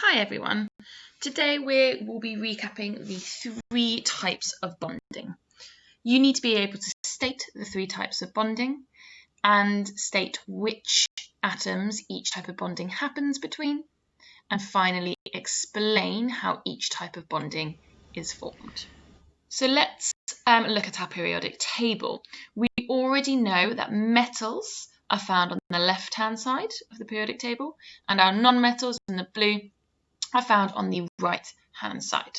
Hi everyone. Today we will be recapping the three types of bonding. You need to be able to state the three types of bonding and state which atoms each type of bonding happens between, and finally explain how each type of bonding is formed. So let's look at our periodic table. We already know that metals are found on the left-hand side of the periodic table, and our non-metals in the blue are found on the right-hand side.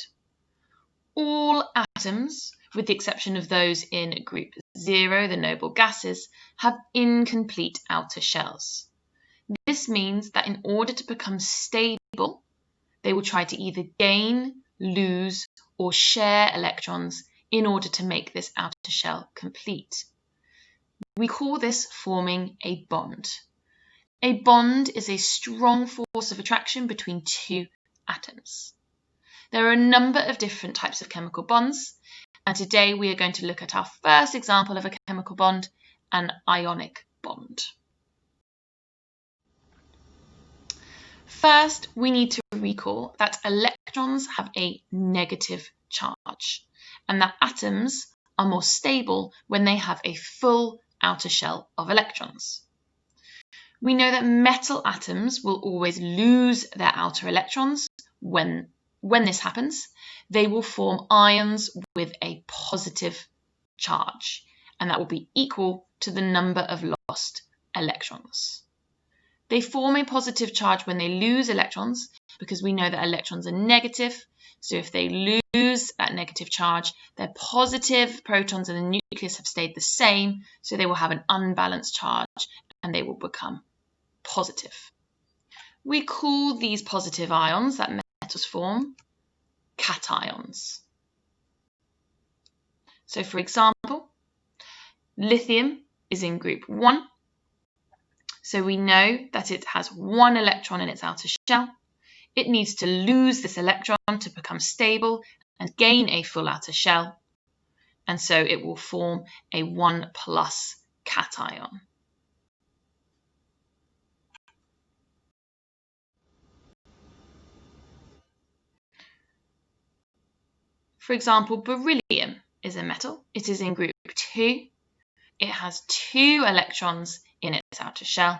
All atoms, with the exception of those in group 0, the noble gases, have incomplete outer shells. This means that in order to become stable, they will try to either gain, lose, or share electrons in order to make this outer shell complete. We call this forming a bond. A bond is a strong force of attraction between two atoms. There are a number of different types of chemical bonds, and today we are going to look at our first example of a chemical bond, an ionic bond. First, we need to recall that electrons have a negative charge, and that atoms are more stable when they have a full outer shell of electrons. We know that metal atoms will always lose their outer electrons. When this happens, they will form ions with a positive charge, and that will be equal to the number of lost electrons. They form a positive charge when they lose electrons, because we know that electrons are negative. So if they lose that negative charge, their positive protons in the nucleus have stayed the same, so they will have an unbalanced charge and they will become positive. We call these positive ions that metals form cations. So for example, lithium is in group 1. So we know that it has one electron in its outer shell. It needs to lose this electron to become stable and gain a full outer shell. And so it will form a 1+ cation. For example, beryllium is a metal. It is in group 2. It has 2 electrons in its outer shell.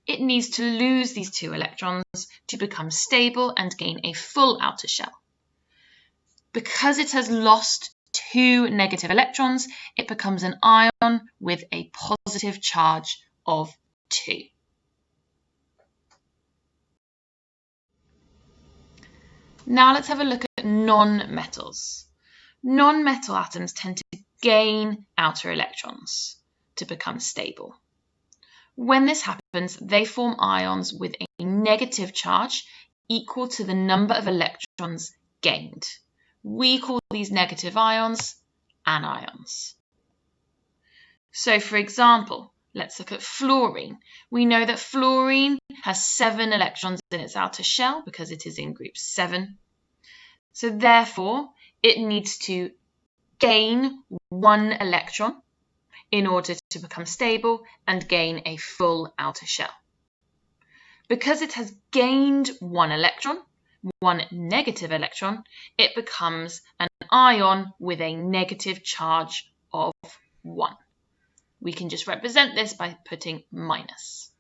It needs to lose these 2 electrons to become stable and gain a full outer shell. Because it has lost 2 negative electrons, it becomes an ion with a positive charge of 2. Now let's have a look at non-metals. Non-metal atoms tend to gain outer electrons to become stable. When this happens, they form ions with a negative charge equal to the number of electrons gained. We call these negative ions anions. So for example, let's look at fluorine. We know that fluorine has 7 electrons in its outer shell because it is in group 7. So therefore, it needs to gain 1 electron in order to become stable and gain a full outer shell. Because it has gained 1 electron, 1 negative electron, it becomes an ion with a negative charge of 1. We can just represent this by putting minus.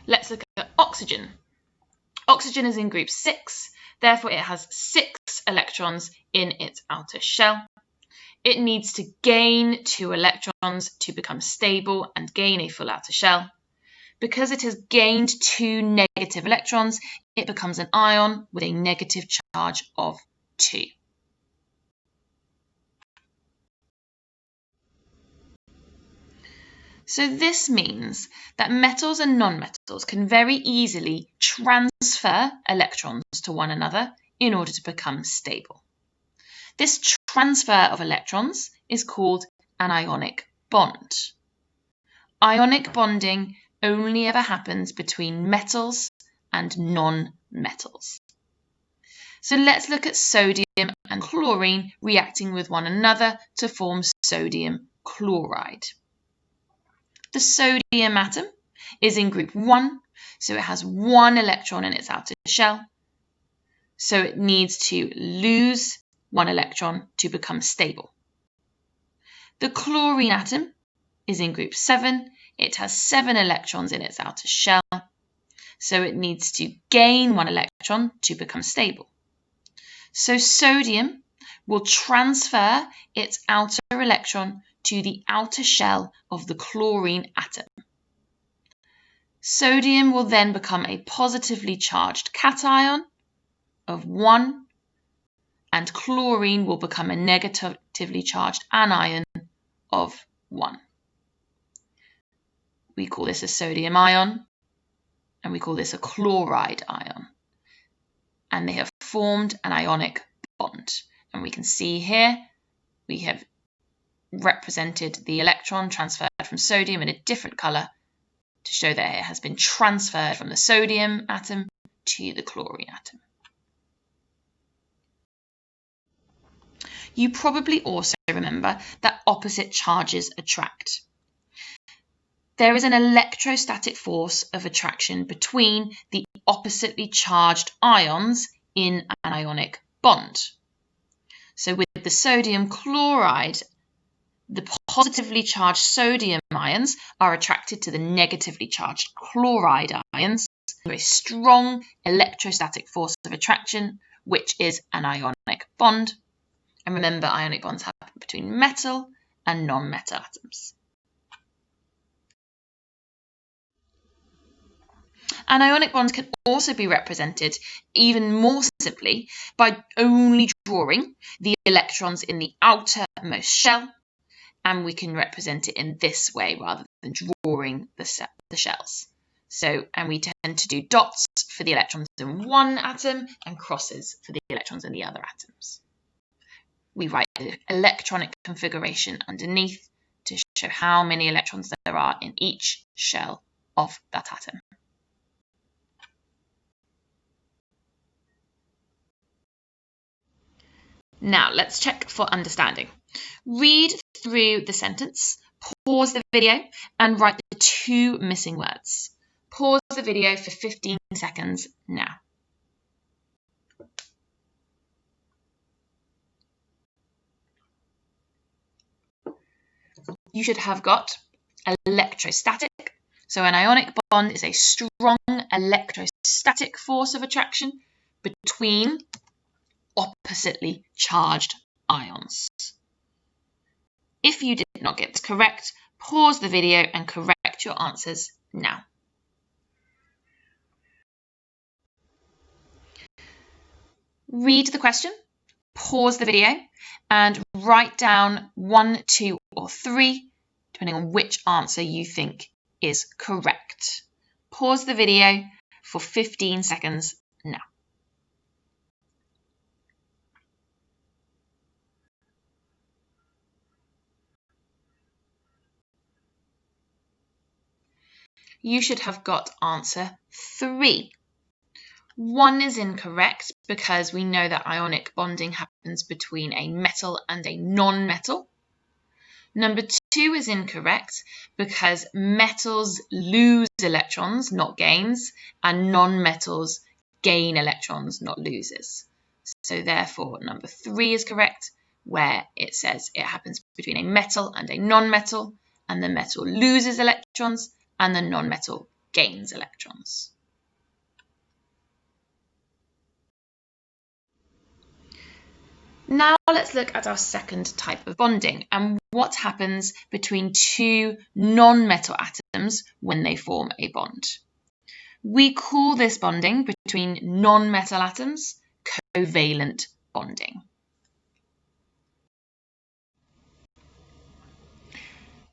Let's look at oxygen. Oxygen is in group 6, therefore it has 6 electrons in its outer shell. It needs to gain 2 electrons to become stable and gain a full outer shell. Because it has gained 2 negative electrons, it becomes an ion with a negative charge of 2. So this means that metals and non-metals can very easily transfer electrons to one another in order to become stable. This transfer of electrons is called an ionic bond. Ionic bonding only ever happens between metals and non-metals. So let's look at sodium and chlorine reacting with one another to form sodium chloride. The sodium atom is in group 1, so it has 1 electron in its outer shell, so it needs to lose 1 electron to become stable. The chlorine atom is in group 7. It has 7 electrons in its outer shell, so it needs to gain 1 electron to become stable. So sodium will transfer its outer electron to the outer shell of the chlorine atom. Sodium will then become a positively charged cation of 1, and chlorine will become a negatively charged anion of 1. We call this a sodium ion, and we call this a chloride ion. And they have formed an ionic bond. And we can see here, we have represented the electron transferred from sodium in a different colour to show that it has been transferred from the sodium atom to the chlorine atom. You probably also remember that opposite charges attract. There is an electrostatic force of attraction between the oppositely charged ions in an ionic bond. So with the sodium chloride, the positively charged sodium ions are attracted to the negatively charged chloride ions through a strong electrostatic force of attraction, which is an ionic bond. And remember, ionic bonds happen between metal and non-metal atoms. An ionic bond can also be represented even more simply by only drawing the electrons in the outermost shell, and we can represent it in this way rather than drawing the shells. And we tend to do dots for the electrons in one atom and crosses for the electrons in the other atoms. We write the electronic configuration underneath to show how many electrons there are in each shell of that atom. Now let's check for understanding. Read through the sentence, pause the video and write the 2 missing words. Pause the video for 15 seconds now. You should have got electrostatic. So an ionic bond is a strong electrostatic force of attraction between oppositely charged ions. If you did not get this correct, pause the video and correct your answers now. Read the question, pause the video, and write down 1, 2, or 3, depending on which answer you think is correct. Pause the video for 15 seconds now. You should have got answer 3. 1 is incorrect because we know that ionic bonding happens between a metal and a non-metal. Number 2 is incorrect because metals lose electrons, not gains, and non-metals gain electrons, not loses. So therefore, number 3 is correct, where it says it happens between a metal and a non-metal, and the metal loses electrons, and the non-metal gains electrons. Now let's look at our second type of bonding and what happens between 2 non-metal atoms when they form a bond. We call this bonding between non-metal atoms covalent bonding.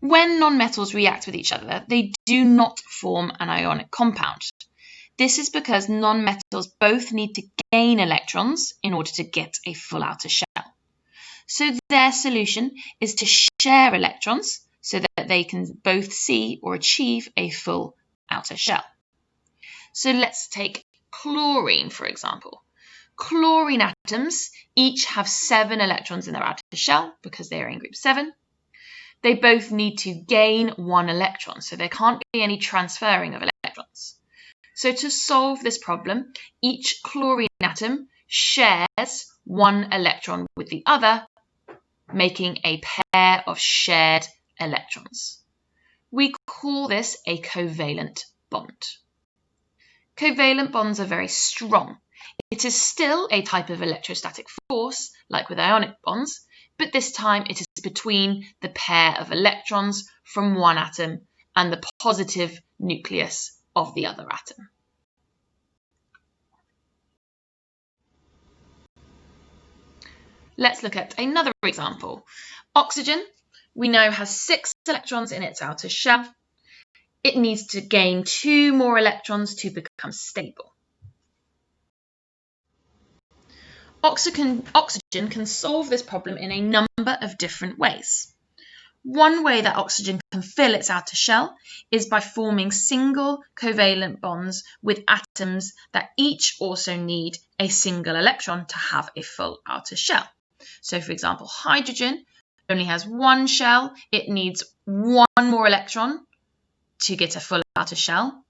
When non-metals react with each other, they do not form an ionic compound. This is because non-metals both need to gain electrons in order to get a full outer shell. So their solution is to share electrons so that they can both see or achieve a full outer shell. So let's take chlorine, for example. Chlorine atoms each have 7 electrons in their outer shell because they are in group 7. they both need to gain one electron, so there can't be any transferring of electrons. So to solve this problem, each chlorine atom shares one electron with the other, making a pair of shared electrons. We call this a covalent bond. Covalent bonds are very strong. It is still a type of electrostatic force, like with ionic bonds, but this time it is between the pair of electrons from one atom and the positive nucleus of the other atom. Let's look at another example. Oxygen, we know, has 6 electrons in its outer shell. It needs to gain 2 more electrons to become stable. Oxygen can solve this problem in a number of different ways. One way that oxygen can fill its outer shell is by forming single covalent bonds with atoms that each also need a single electron to have a full outer shell. So, for example, hydrogen only has 1 shell. It needs 1 more electron to get a full outer shell.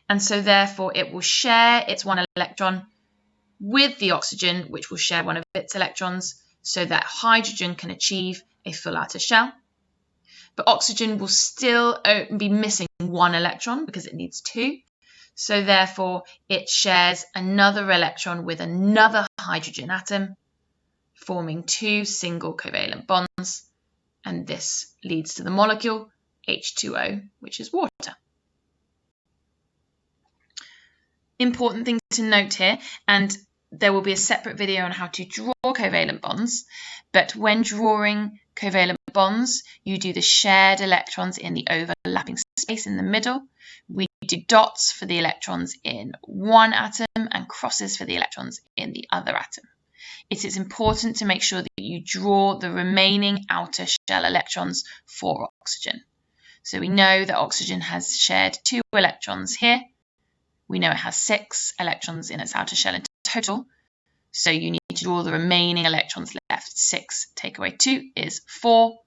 And so, therefore, it will share its 1 electron with the oxygen, which will share 1 of its electrons, so that hydrogen can achieve a full outer shell. But oxygen will still be missing 1 electron because it needs 2. So therefore, it shares another electron with another hydrogen atom, forming 2 single covalent bonds. And this leads to the molecule H2O, which is water. Important thing to note here, and there will be a separate video on how to draw covalent bonds, but when drawing covalent bonds, you do the shared electrons in the overlapping space in the middle. We do dots for the electrons in one atom and crosses for the electrons in the other atom. It is important to make sure that you draw the remaining outer shell electrons for oxygen. So we know that oxygen has shared 2 electrons here. We know it has 6 electrons in its outer shell in total. So you need to draw the remaining electrons left. 6 take away 2 is 4.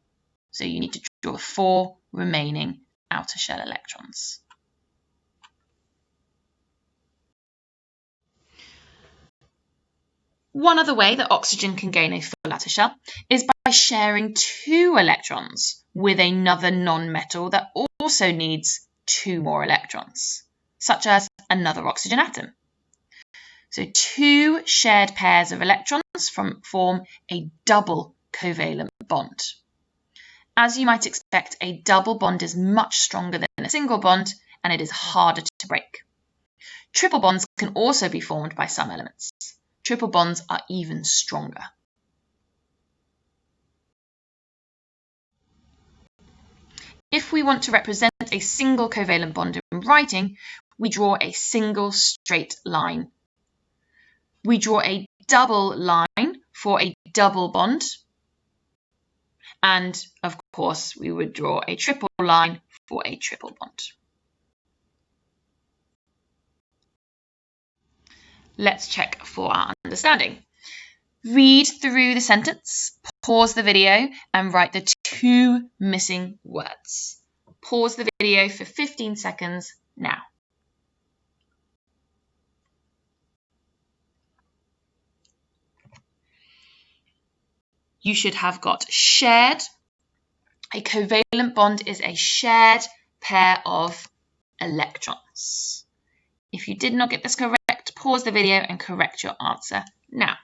So you need to draw 4 remaining outer shell electrons. One other way that oxygen can gain a full outer shell is by sharing 2 electrons with another non-metal that also needs 2 more electrons, such as another oxygen atom. So 2 shared pairs of electrons form a double covalent bond. As you might expect, a double bond is much stronger than a single bond, and it is harder to break. Triple bonds can also be formed by some elements. Triple bonds are even stronger. If we want to represent a single covalent bond in writing, we draw a single straight line. We draw a double line for a double bond. And, of course, we would draw a triple line for a triple bond. Let's check for our understanding. Read through the sentence, pause the video, and write the 2 missing words. Pause the video for 15 seconds now. You should have got shared. A covalent bond is a shared pair of electrons. If you did not get this correct, pause the video and correct your answer now.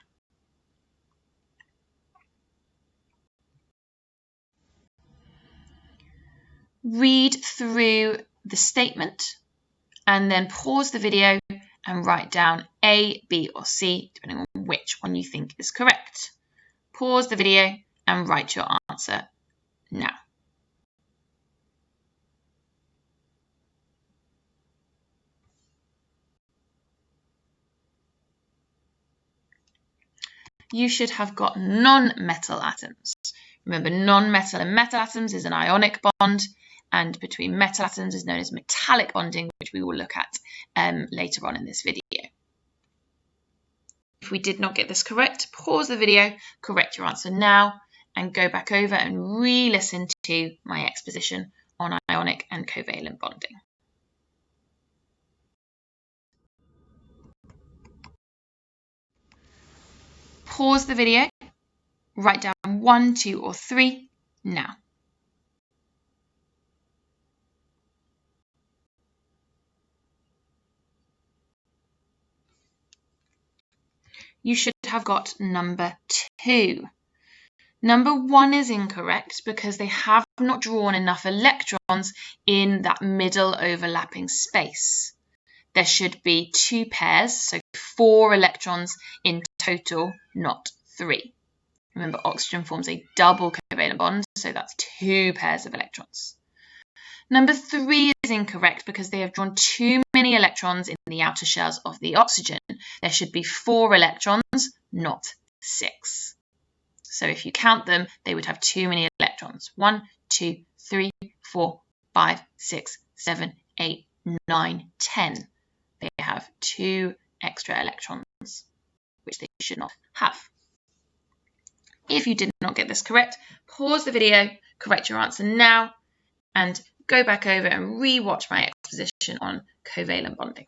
Read through the statement and then pause the video and write down A, B, or C, depending on which one you think is correct. Pause the video and write your answer now. You should have got non-metal atoms. Remember, non-metal and metal atoms is an ionic bond, and between metal atoms is known as metallic bonding, which we will look at later on in this video. If we did not get this correct, pause the video, correct your answer now, and go back over and re-listen into my exposition on ionic and covalent bonding. Pause the video, write down 1, 2, or 3 now. You should have got number 2. Number 1 is incorrect because they have not drawn enough electrons in that middle overlapping space. There should be 2 pairs, so 4 electrons in total, not 3. Remember, oxygen forms a double covalent bond, so that's 2 pairs of electrons. Number 3 is incorrect because they have drawn too many electrons in the outer shells of the oxygen. There should be 4 electrons, not 6. So if you count them, they would have too many electrons. 1, 2, 3, 4, 5, 6, 7, 8, 9, 10. They have 2 extra electrons, which they should not have. If you did not get this correct, pause the video, correct your answer now, and go back over and re-watch my exposition on covalent bonding.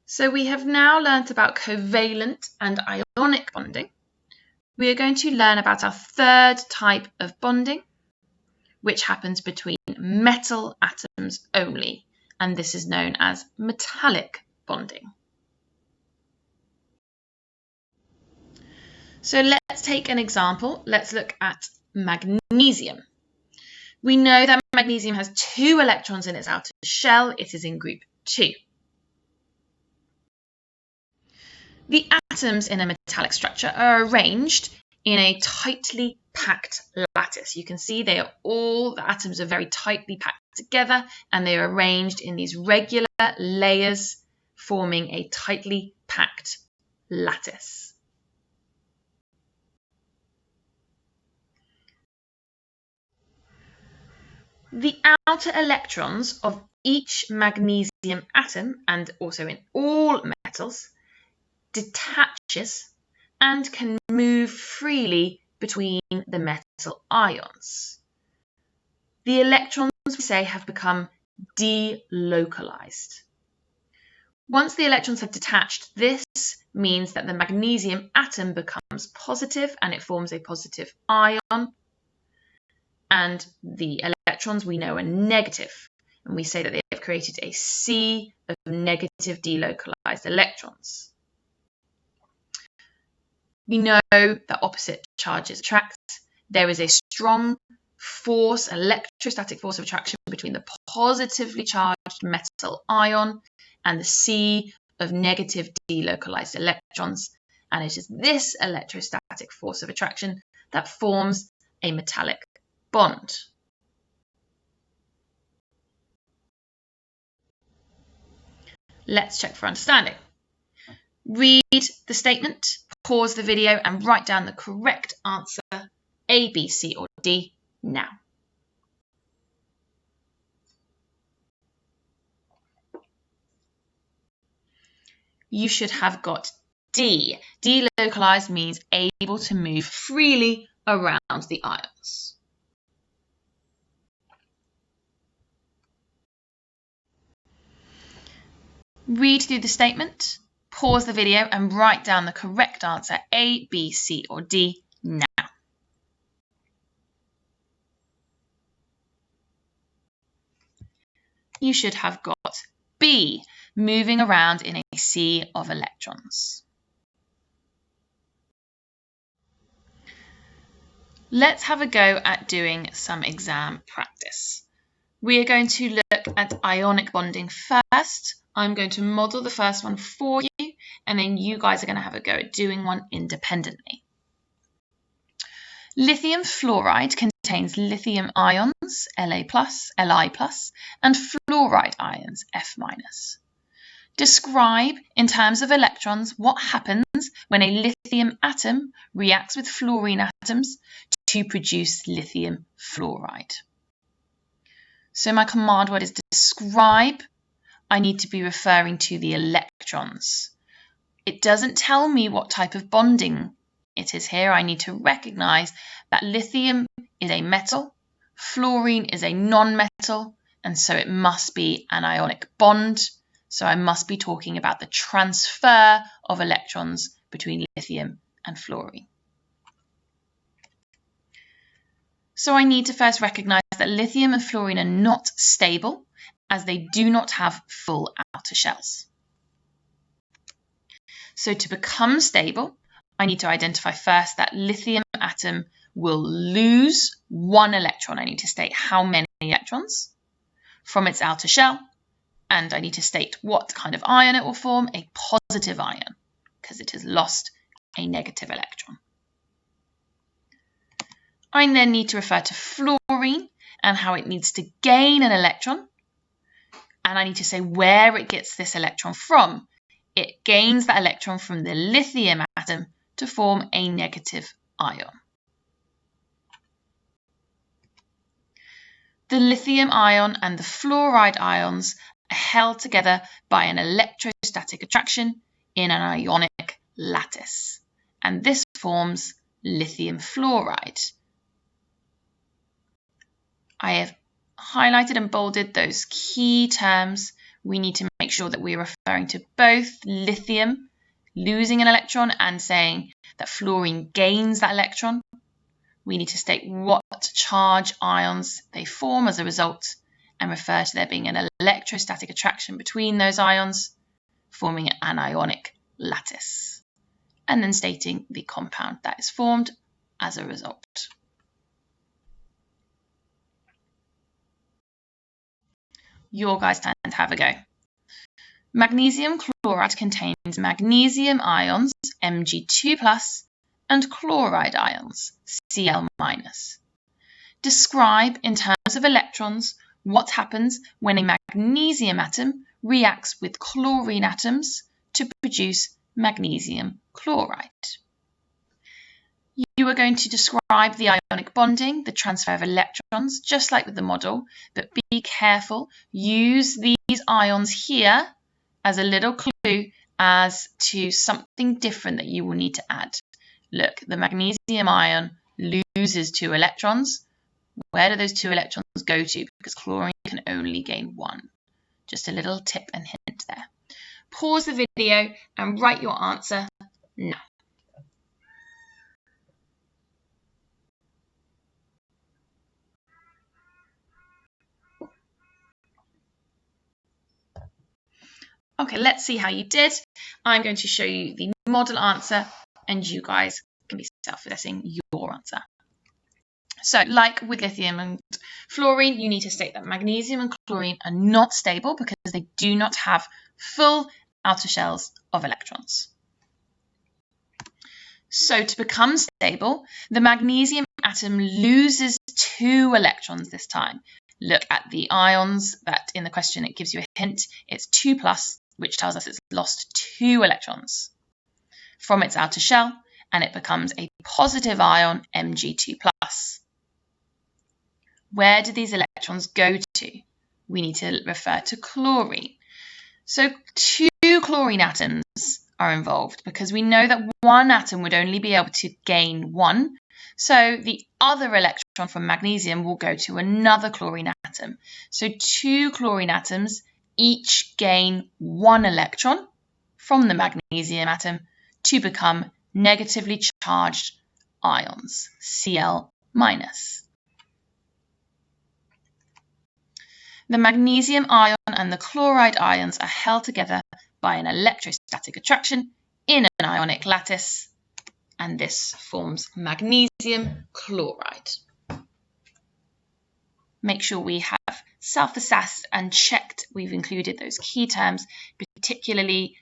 So we have now learnt about covalent and ionic bonding. We are going to learn about our third type of bonding, which happens between metal atoms only, and this is known as metallic bonding. So let's take an example. Let's look at magnesium. We know that magnesium has 2 electrons in its outer shell. It is in group 2. The atoms in a metallic structure are arranged in a tightly packed lattice. You can see the atoms are very tightly packed together, and they are arranged in these regular layers, forming a tightly packed lattice. The outer electrons of each magnesium atom, and also in all metals, detaches and can move freely between the metal ions. The electrons, we say, have become delocalized. Once the electrons have detached, this means that the magnesium atom becomes positive and it forms a positive ion, and the electrons we know are negative, and we say that they have created a sea of negative delocalized electrons. We know that opposite charges attract. There is a strong force, electrostatic force of attraction between the positively charged metal ion and the sea of negative delocalized electrons, and it is this electrostatic force of attraction that forms a metallic bond. Let's check for understanding. Read the statement, pause the video, and write down the correct answer, A, B, C, or D, now. You should have got D. Delocalized means able to move freely around the ions. Read through the statement, pause the video, and write down the correct answer, A, B, C, or D, now. You should have got B, moving around in a sea of electrons. Let's have a go at doing some exam practice. We are going to look at ionic bonding first. I'm going to model the first one for you, and then you guys are going to have a go at doing one independently. Lithium fluoride contains lithium ions, La+, Li+, and fluoride ions, F-. Describe, in terms of electrons, what happens when a lithium atom reacts with fluorine atoms to produce lithium fluoride. So my command word is describe. I need to be referring to the electrons. It doesn't tell me what type of bonding it is here. I need to recognize that lithium is a metal, fluorine is a non-metal, and so it must be an ionic bond. So I must be talking about the transfer of electrons between lithium and fluorine. So I need to first recognize that lithium and fluorine are not stable, as they do not have full outer shells. So to become stable, I need to identify first that lithium atom will lose one electron. I need to state how many electrons from its outer shell, and I need to state what kind of ion it will form, a positive ion, because it has lost a negative electron. I then need to refer to fluorine and how it needs to gain an electron, and I need to say where it gets this electron from. It gains that electron from the lithium atom to form a negative ion. The lithium ion and the fluoride ions are held together by an electrostatic attraction in an ionic lattice, and this forms lithium fluoride. I have highlighted and bolded those key terms. We need to make sure that we're referring to both lithium losing an electron and saying that fluorine gains that electron. We need to state what charge ions they form as a result and refer to there being an electrostatic attraction between those ions, forming an ionic lattice, and then stating the compound that is formed as a result. Your guys' turn to have a go. Magnesium chloride contains magnesium ions, Mg2+, and chloride ions, Cl-. Describe, in terms of electrons, what happens when a magnesium atom reacts with chlorine atoms to produce magnesium chloride. You are going to describe the ionic bonding, the transfer of electrons, just like with the model, but be careful. Use these ions here as a little clue as to something different that you will need to add. Look, the magnesium ion loses 2 electrons. Where do those 2 electrons go to? Because chlorine can only gain 1. Just a little tip and hint there. Pause the video and write your answer now. Okay, let's see how you did. I'm going to show you the model answer and you guys can be self-assessing your answer. So, like with lithium and fluorine, you need to state that magnesium and chlorine are not stable because they do not have full outer shells of electrons. So, to become stable, the magnesium atom loses 2 electrons this time. Look at the ions that in the question, it gives you a hint. It's 2+, which tells us it's lost 2 electrons from its outer shell, and it becomes a positive ion, Mg2+. Where do these electrons go to? We need to refer to chlorine. So 2 chlorine atoms are involved because we know that one atom would only be able to gain 1. So the other electron from magnesium will go to another chlorine atom. So 2 chlorine atoms each gain 1 electron from the magnesium atom to become negatively charged ions, Cl-. The magnesium ion and the chloride ions are held together by an electrostatic attraction in an ionic lattice, and this forms magnesium chloride. Make sure we have self-assessed and checked we've included those key terms, particularly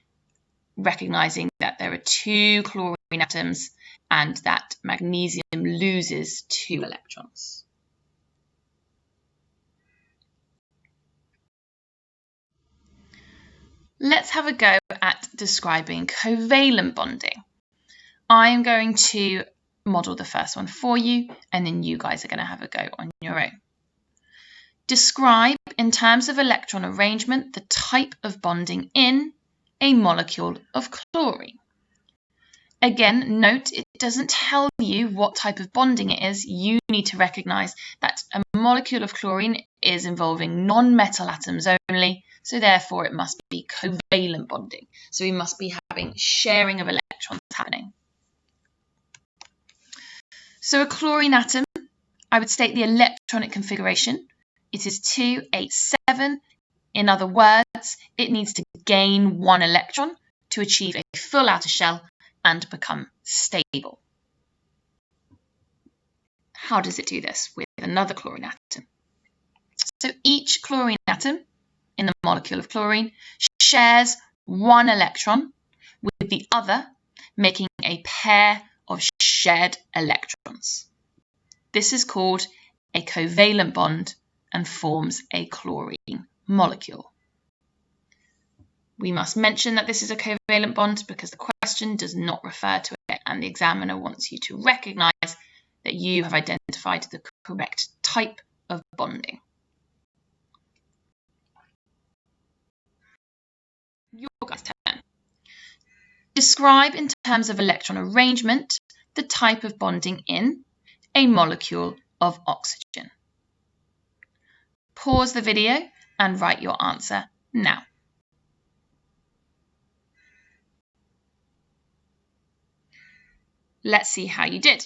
recognizing that there are 2 chlorine atoms and that magnesium loses 2 electrons. Let's have a go at describing covalent bonding. I'm going to model the first one for you, and then you guys are going to have a go on your own. Describe, in terms of electron arrangement, the type of bonding in a molecule of chlorine. Again, note it doesn't tell you what type of bonding it is. You need to recognise that a molecule of chlorine is involving non-metal atoms only, so therefore it must be covalent bonding. So we must be having sharing of electrons happening. So a chlorine atom, I would state the electronic configuration. It is 287. In other words, it needs to gain one electron to achieve a full outer shell and become stable. How does it do this with another chlorine atom? So each chlorine atom in the molecule of chlorine shares one electron with the other, making a pair of shared electrons. This is called a covalent bond and forms a chlorine molecule. We must mention that this is a covalent bond because the question does not refer to it and the examiner wants you to recognise that you have identified the correct type of bonding. Your guys' turn. Describe in terms of electron arrangement the type of bonding in a molecule of oxygen. Pause the video and write your answer now. Let's see how you did.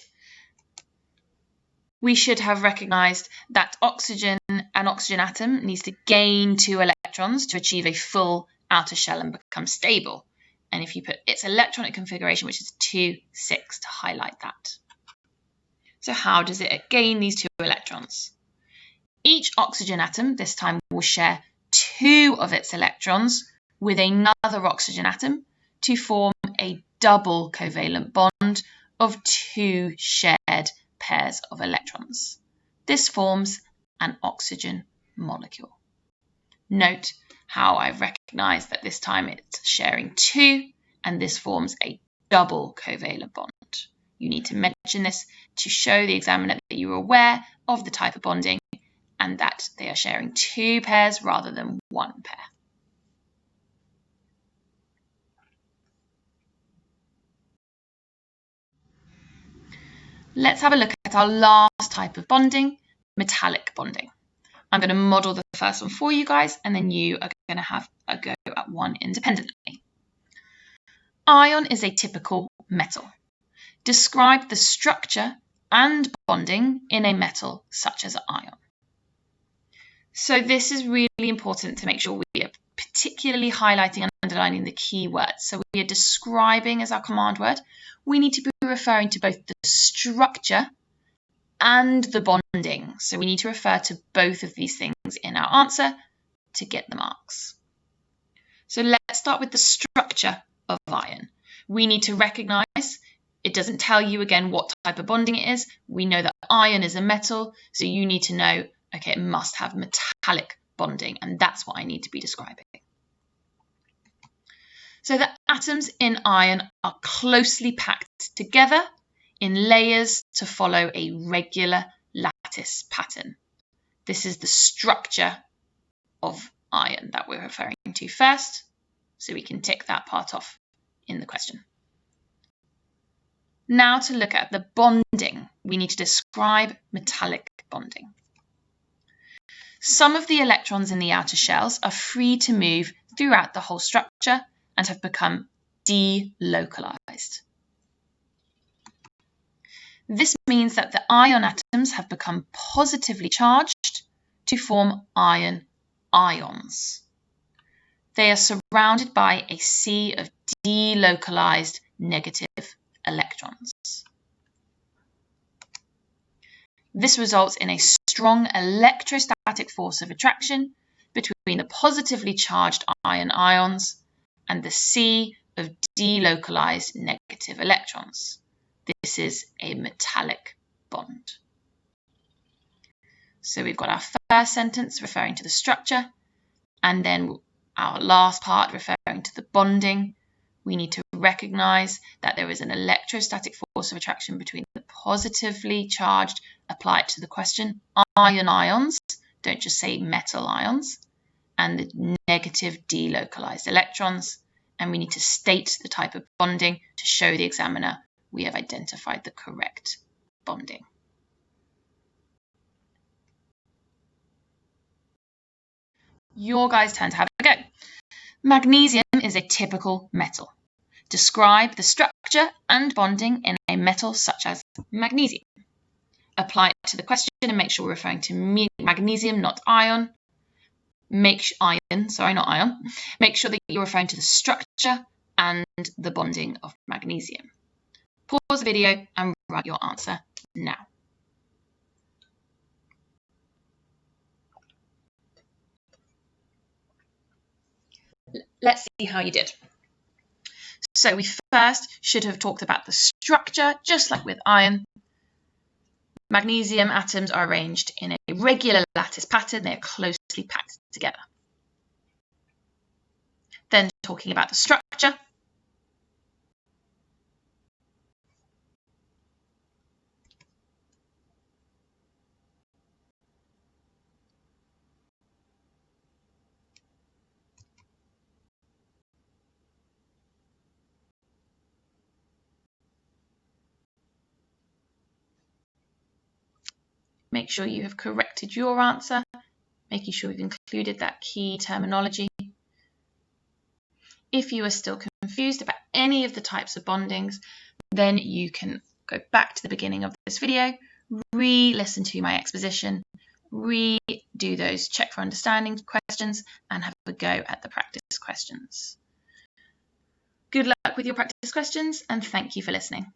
We should have recognised that an oxygen atom needs to gain 2 electrons to achieve a full outer shell and become stable. And if you put its electronic configuration, which is 2,6, to highlight that. So how does it gain these 2 electrons? Each oxygen atom this time will share 2 of its electrons with another oxygen atom to form a double covalent bond of 2 shared pairs of electrons. This forms an oxygen molecule. Note how I've recognised that this time it's sharing 2 and this forms a double covalent bond. You need to mention this to show the examiner that you're aware of the type of bonding and that they are sharing 2 pairs rather than 1 pair. Let's have a look at our last type of bonding, metallic bonding. I'm going to model the first one for you guys and then you are going to have a go at one independently. Iron is a typical metal. Describe the structure and bonding in a metal such as iron. So this is really important to make sure we are particularly highlighting and underlining the key words. So we are describing as our command word. We need to be referring to both the structure and the bonding. So we need to refer to both of these things in our answer to get the marks. So let's start with the structure of iron. We need to recognise it doesn't tell you again what type of bonding it is. We know that iron is a metal, so you need to know, okay, it must have metallic bonding, and that's what I need to be describing. So the atoms in iron are closely packed together in layers to follow a regular lattice pattern. This is the structure of iron that we're referring to first, so we can tick that part off in the question. Now to look at the bonding, we need to describe metallic bonding. Some of the electrons in the outer shells are free to move throughout the whole structure and have become delocalised. This means that the ion atoms have become positively charged to form iron ions. They are surrounded by a sea of delocalised negative electrons. This results in a strong electrostatic force of attraction between the positively charged iron ions and the sea of delocalised negative electrons. This is a metallic bond. So we've got our first sentence referring to the structure, and then our last part referring to the bonding. We need to recognise that there is an electrostatic force of attraction between the positively charged, apply it to the question, iron ions, don't just say metal ions, and the negative delocalised electrons, and we need to state the type of bonding to show the examiner we have identified the correct bonding. Your guys' turn to have a go. Magnesium is a typical metal. Describe the structure and bonding in a metal such as magnesium. Apply it to the question and make sure we're referring to magnesium, not ion. Make sure that you're referring to the structure and the bonding of magnesium. Pause the video and write your answer now. Let's see how you did. So we first should have talked about the structure, just like with iron. Magnesium atoms are arranged in a regular lattice pattern. They're closely packed together. Then talking about the structure. Make sure you have corrected your answer, making sure you've included that key terminology. If you are still confused about any of the types of bondings, then you can go back to the beginning of this video, re-listen to my exposition, redo those check for understanding questions, and have a go at the practice questions. Good luck with your practice questions, and thank you for listening.